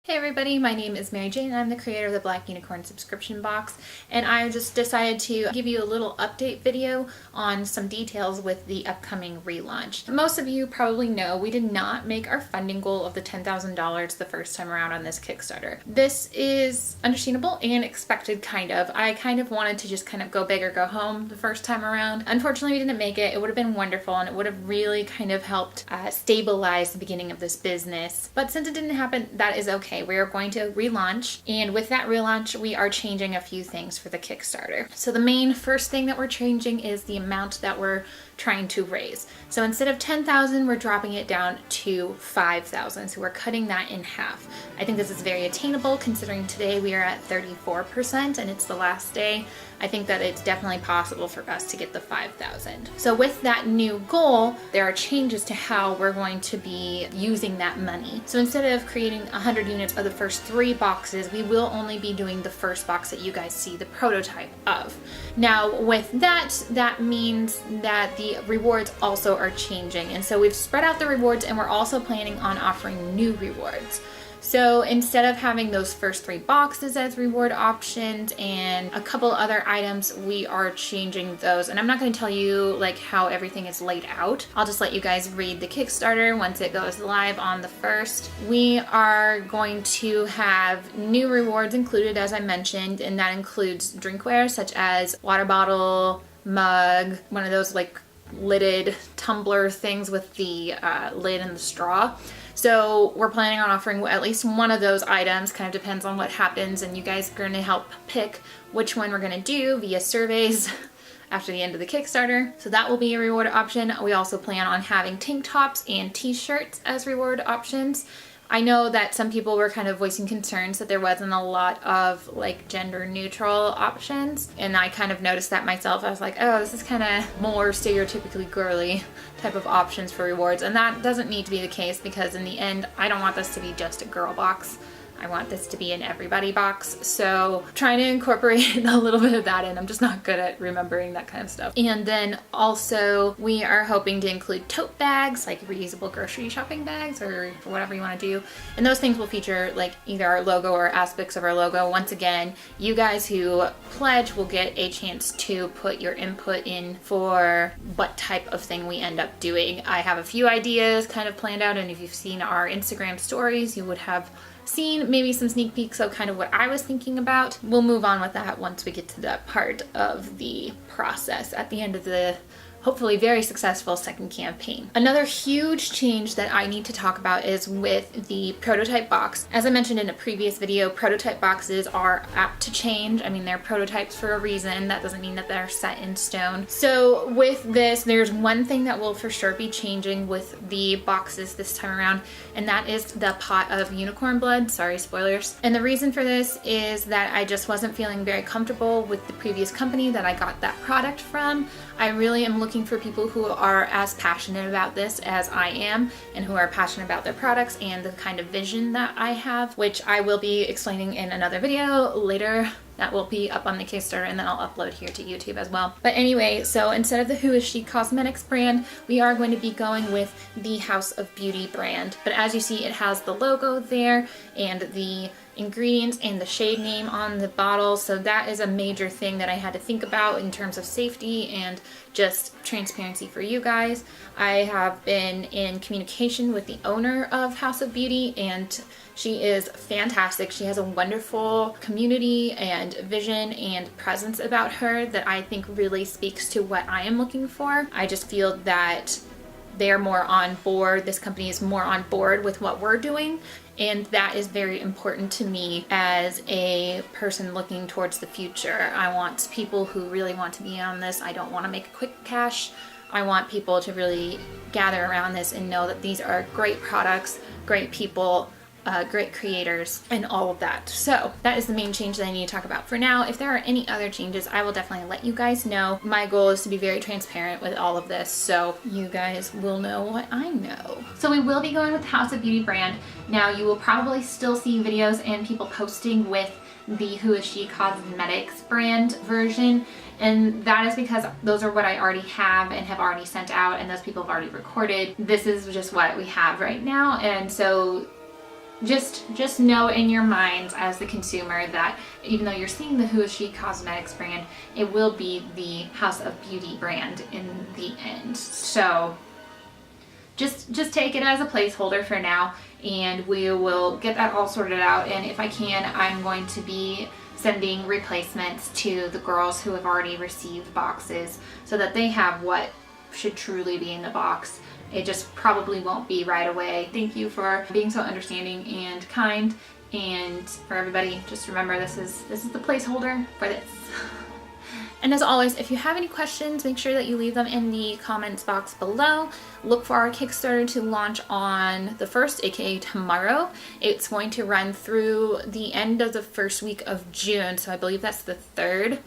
Hey everybody, my name is Mary Jane and I'm the creator of the Black Unicorn subscription box, and I just decided to give you a little update video on some details with the upcoming relaunch. Most of you probably know we did not make our funding goal of the $10,000 the first time around on this Kickstarter. This is understandable and expected kind of. I kind of wanted to just kind of go big or go home the first time around. Unfortunately, we didn't make it. It would have been wonderful and it would have really kind of helped stabilize the beginning of this business. But since it didn't happen, that is okay. We are going to relaunch, and with that relaunch we are changing a few things for the Kickstarter. So the main first thing that we're changing is the amount that we're trying to raise. So instead of 10,000, we're dropping it down to 5,000. So we're cutting that in half. I think this is very attainable considering today we are at 34% and it's the last day. I think that it's definitely possible for us to get the 5,000. So with that new goal, there are changes to how we're going to be using that money. So instead of creating 100 units of the first 3 boxes, we will only be doing the first box that you guys see the prototype of. Now with that, that means that the rewards also are changing. And so we've spread out the rewards and we're also planning on offering new rewards. So instead of having those first 3 boxes as reward options and a couple other items, we are changing those. And I'm not going to tell you like how everything is laid out. I'll just let you guys read the Kickstarter once it goes live on the 1st. We are going to have new rewards included, as I mentioned, and that includes drinkware such as water bottle, mug, one of those like lidded tumbler things with the lid and the straw. So we're planning on offering at least one of those items. Kind of depends on what happens, and you guys are going to help pick which one we're going to do via surveys after the end of the Kickstarter. So that will be a reward option. We also plan on having tank tops and t-shirts as reward options. I know that some people were kind of voicing concerns that there wasn't a lot of like gender neutral options, and I kind of noticed that myself. I was like, oh, this is kind of more stereotypically girly type of options for rewards, and that doesn't need to be the case because in the end I don't want this to be just a girl box. I want this to be an everybody box, so trying to incorporate a little bit of that in. I'm just not good at remembering that kind of stuff. And then also we are hoping to include tote bags, like reusable grocery shopping bags or whatever you want to do. And those things will feature like either our logo or aspects of our logo. Once again, you guys who pledge will get a chance to put your input in for what type of thing we end up doing. I have a few ideas kind of planned out, and if you've seen our Instagram stories, you would have seen maybe some sneak peeks of kind of what I was thinking about. We'll move on with that once we get to that part of the process at the end of the hopefully very successful second campaign. Another huge change that I need to talk about is with the prototype box. As I mentioned in a previous video, prototype boxes are apt to change. I mean, they're prototypes for a reason. That doesn't mean that they're set in stone. So with this, there's one thing that will for sure be changing with the boxes this time around, and that is the pot of unicorn blood. Sorry, spoilers. And the reason for this is that I just wasn't feeling very comfortable with the previous company that I got that product from. I really am looking for people who are as passionate about this as I am, and who are passionate about their products and the kind of vision that I have, which I will be explaining in another video later. That will be up on the Kickstarter, and then I'll upload here to YouTube as well. But anyway, so instead of the Who Is She Cosmetics brand, we are going to be going with the House of Beauty brand. But as you see, it has the logo there and the ingredients and the shade name on the bottle, so that is a major thing that I had to think about in terms of safety and just transparency for you guys. I have been in communication with the owner of House of Beauty, and she is fantastic. She has a wonderful community and vision and presence about her that I think really speaks to what I am looking for. I just feel that they're more on board, this company is more on board with what we're doing, and that is very important to me as a person looking towards the future. I want people who really want to be on this. I don't want to make a quick cash. I want people to really gather around this and know that these are great products, great people, great creators, and all of that. So that is the main change that I need to talk about for now. If there are any other changes, I will definitely let you guys know. My goal is to be very transparent with all of this, so you guys will know what I know. So we will be going with the House of Beauty brand. Now you will probably still see videos and people posting with the Who Is She Cosmetics brand version, and that is because those are what I already have and have already sent out, and those people have already recorded. This is just what we have right now, and so just know in your minds as the consumer that even though you're seeing the Who Is She Cosmetics brand, it will be the House of Beauty brand in the end. So just take it as a placeholder for now, and we will get that all sorted out. And if I can, I'm going to be sending replacements to the girls who have already received boxes so that they have what should truly be in the box. It just probably won't be right away. Thank you for being so understanding and kind, and for everybody, just remember this is the placeholder for this. And as always, if you have any questions, make sure that you leave them in the comments box below. Look for our Kickstarter to launch on the 1st, aka tomorrow. It's going to run through the end of the first week of June, so I believe that's the 3rd.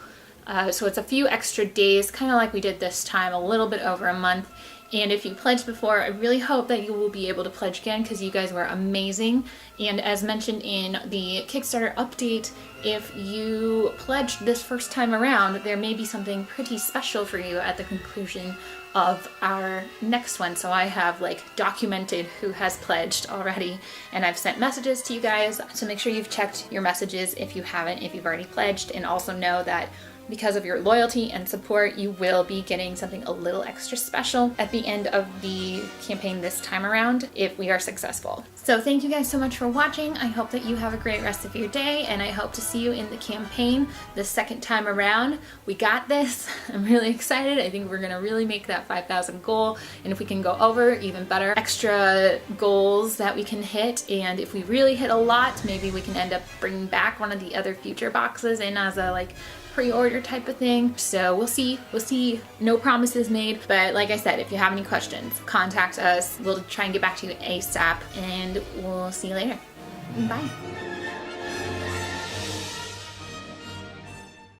So it's a few extra days, kind of like we did this time, a little bit over a month. And if you pledged before, I really hope that you will be able to pledge again because you guys were amazing. And as mentioned in the Kickstarter update, if you pledged this first time around, there may be something pretty special for you at the conclusion of our next one. So I have like documented who has pledged already, and I've sent messages to you guys. So make sure you've checked your messages if you haven't, if you've already pledged, and also know that because of your loyalty and support, you will be getting something a little extra special at the end of the campaign this time around if we are successful. So thank you guys so much for watching. I hope that you have a great rest of your day, and I hope to see you in the campaign the second time around. We got this. I'm really excited. I think we're gonna really make that 5,000 goal, and if we can go over, even better. Extra goals that we can hit, and if we really hit a lot, maybe we can end up bringing back one of the other future boxes in as a like pre-order type of thing. So we'll see. No promises made, but like I said, if you have any questions, contact us. We'll try and get back to you ASAP, and we'll see you later. Bye.